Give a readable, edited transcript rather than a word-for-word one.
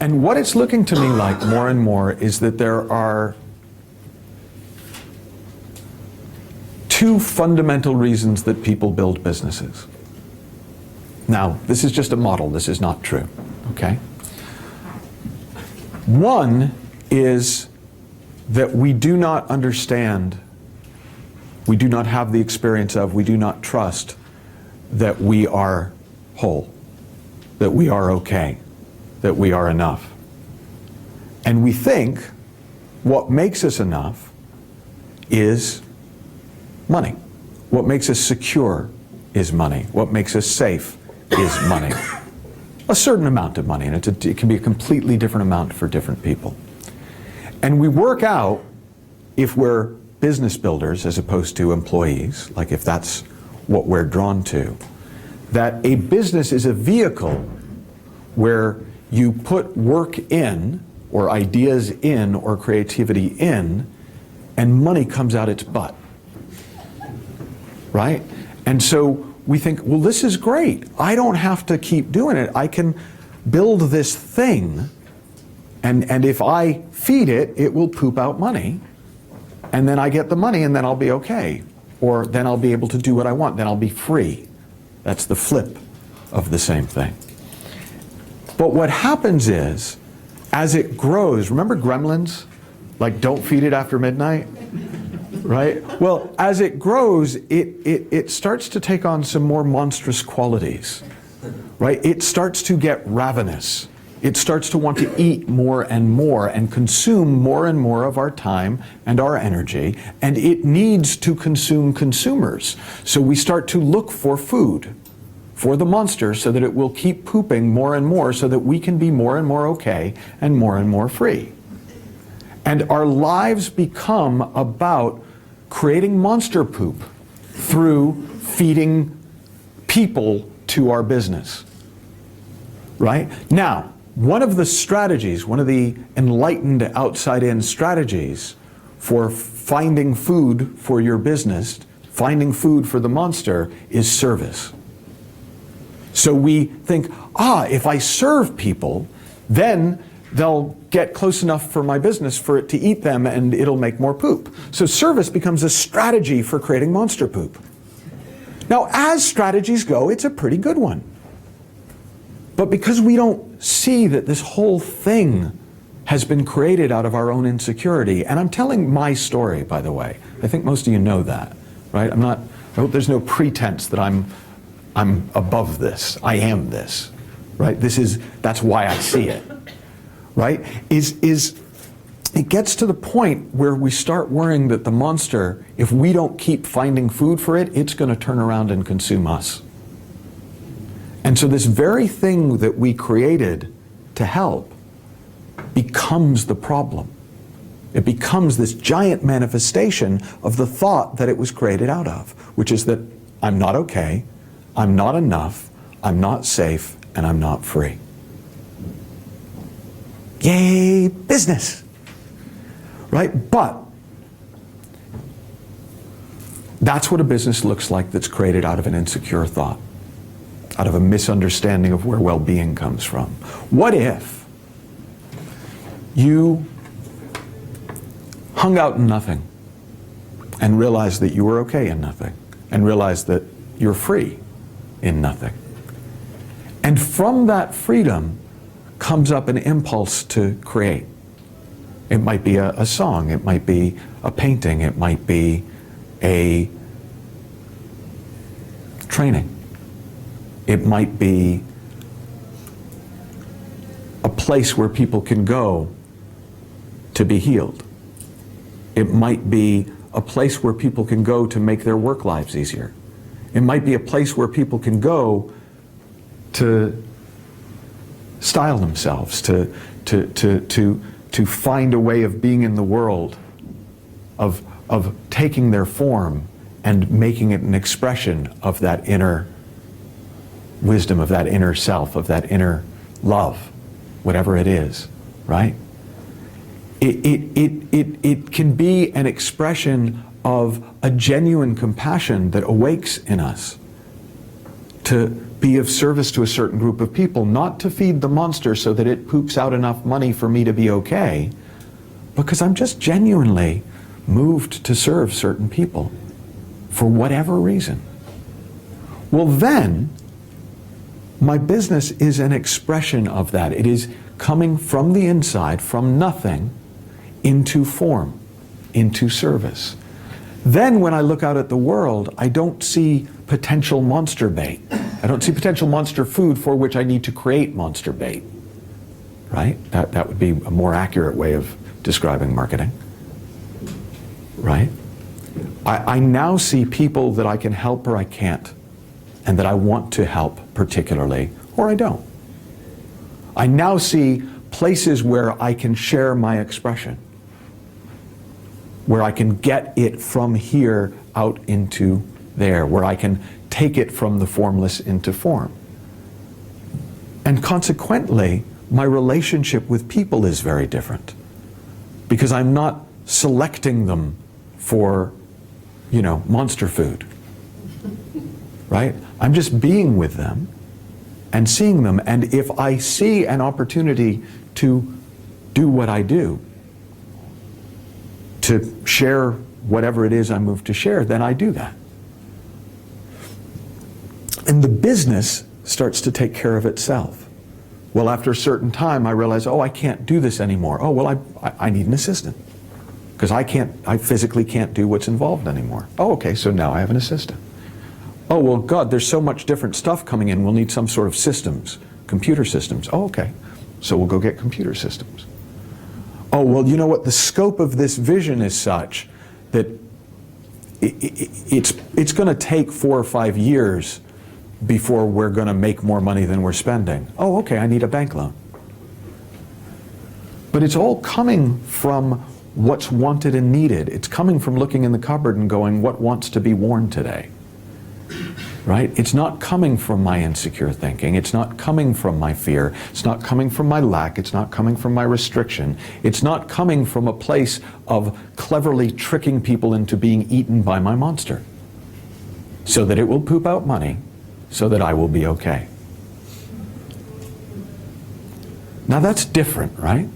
And what it's looking to me like more and more is that there are two fundamental reasons that people build businesses. Now, this is just a model, this is not true, okay? One is that we do not understand, we do not have the experience of, we do not trust that we are whole, that we are okay, that we are enough. And we think what makes us enough is money. What makes us secure is money. What makes us safe is money. A certain amount of money, and it can be a completely different amount for different people. And we work out, if we're business builders as opposed to employees, like if that's what we're drawn to, that a business is a vehicle where you put work in, or ideas in, or creativity in, and money comes out its butt. Right? And so we think, well, this is great. I don't have to keep doing it. I can build this thing, and if I feed it, it will poop out money, and then I get the money, and then I'll be okay. Or then I'll be able to do what I want. Then I'll be free. That's the flip of the same thing. But what happens is, as it grows, remember Gremlins? Like, don't feed it after midnight? Right? Well, as it grows, it starts to take on some more monstrous qualities. Right? It starts to get ravenous. It starts to want to eat more and consume more and more of our time and our energy, and it needs to consume consumers. So we start to look for food for the monster so that it will keep pooping more and more so that we can be more and more okay and more free. And our lives become about creating monster poop through feeding people to our business. Right? Now, one of the strategies, one of the enlightened outside-in strategies for finding food for your business, finding food for the monster, is service. So we think, if I serve people, then they'll get close enough for my business for it to eat them and it'll make more poop. So service becomes a strategy for creating monster poop. Now, as strategies go, it's a pretty good one. But because we don't see that this whole thing has been created out of our own insecurity, and I'm telling my story, by the way. I think most of you know that, right? I hope there's no pretense that I'm above this. I am this, right? That's why I see it, right? It gets to the point where we start worrying that the monster, if we don't keep finding food for it, it's going to turn around and consume us. And so this very thing that we created to help becomes the problem. It becomes this giant manifestation of the thought that it was created out of, which is that I'm not okay, I'm not enough, I'm not safe, and I'm not free. Yay, business! Right? But that's what a business looks like that's created out of an insecure thought, out of a misunderstanding of where well-being comes from. What if you hung out in nothing and realized that you were okay in nothing, and realized that you're free in nothing? And from that freedom comes up an impulse to create. It might be a song, it might be a painting, it might be a training. It might be a place where people can go to be healed. It might be a place where people can go to make their work lives easier. It might be a place where people can go to style themselves, to find a way of being in the world, of taking their form and making it an expression of that inner wisdom, of that inner self, of that inner love, whatever it is, right? It can be an expression of a genuine compassion that awakes in us. to be of service to a certain group of people, not to feed the monster so that it poops out enough money for me to be okay, because I'm just genuinely moved to serve certain people for whatever reason. Well, then my business is an expression of that. It is coming from the inside, from nothing, into form, into service. Then when I look out at the world, I don't see potential monster bait. I don't see potential monster food for which I need to create monster bait. Right? That would be a more accurate way of describing marketing. Right? I now see people that I can help or I can't, and that I want to help particularly, or I don't. I now see places where I can share my expression, where I can get it from here out into there, where I can take it from the formless into form. And consequently, my relationship with people is very different, because I'm not selecting them for, monster food, right? I'm just being with them and seeing them. And if I see an opportunity to do what I do, to share whatever it is I'm moved to share, then I do that. And the business starts to take care of itself. Well, after a certain time, I realize, I can't do this anymore. Oh, well, I need an assistant, because I physically can't do what's involved anymore. Oh, okay, so now I have an assistant. Oh, well, God, there's so much different stuff coming in, we'll need some sort of systems, computer systems. Oh, okay, so we'll go get computer systems. Oh, well, you know what, the scope of this vision is such that it's going to take 4 or 5 years before we're going to make more money than we're spending. Oh, okay, I need a bank loan. But it's all coming from what's wanted and needed. It's coming from looking in the cupboard and going, what wants to be worn today? Right? It's not coming from my insecure thinking. It's not coming from my fear. It's not coming from my lack. It's not coming from my restriction. It's not coming from a place of cleverly tricking people into being eaten by my monster, so that it will poop out money, so that I will be okay. Now that's different, right?